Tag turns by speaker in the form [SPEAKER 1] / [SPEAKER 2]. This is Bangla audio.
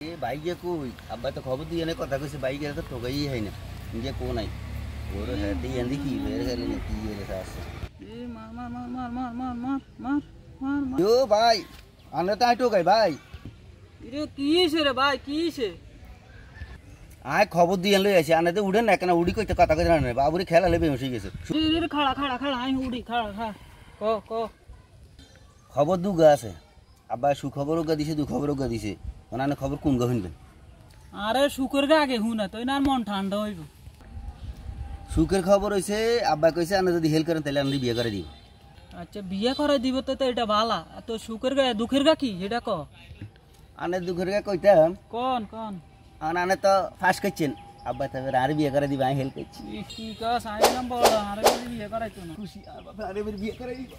[SPEAKER 1] এ বাইকে কই আব্বা তো খবর দিয়ে কথা কইছে বাইকে তো ঠকাই হয় না নিজে কো নাই ওর হেডি এন্দি কি বের গেলে না কি এর আছে
[SPEAKER 2] এ মার মার মার মার মার মার মার মার মার মার
[SPEAKER 1] ও ভাই আনে তো আই ঠকাই ভাই
[SPEAKER 2] ইরে কি হইছে রে ভাই কি হইছে
[SPEAKER 1] আয় খবর দিয়ে লই আইছি আনে তো উড়ে না কেন উড়ি কইতে কথা কইতে না বাবুরি খেলা লেবে হইছে গেছে
[SPEAKER 2] রে খাড়া খাড়া খাড়া আই উড়ি খাড়া খা ক ক
[SPEAKER 1] খবর দুগা আছে আব্বা সুখবরও গা দিছে দুখবরও গা দিছে ওনানে খবর কোন গা শুনবেন
[SPEAKER 2] আরে শুকর গে আগে হুনা তুই না মন ঠান্ডা হইব
[SPEAKER 1] সুখের খবর হইছে আব্বা কইছে আনে যদি হেল্প করেন তাহলে আমি বিয়ে করে দিব
[SPEAKER 2] আচ্ছা বিয়ে করে দিব তো এটা ভালা তো শুকর গে দুঃখের গা কি এটা ক
[SPEAKER 1] আনে দুখের গা কইতাম
[SPEAKER 2] কোন কোন
[SPEAKER 1] আনে তো ফাঁস করছেন আব্বা তবে আর বিয়ে করে দিব আমি হেল্প করছি
[SPEAKER 2] কি কাজ আইলাম বড় আরে বিয়ে করাইতো না
[SPEAKER 1] খুশি আর বাবা আরে বিয়ে করে দিব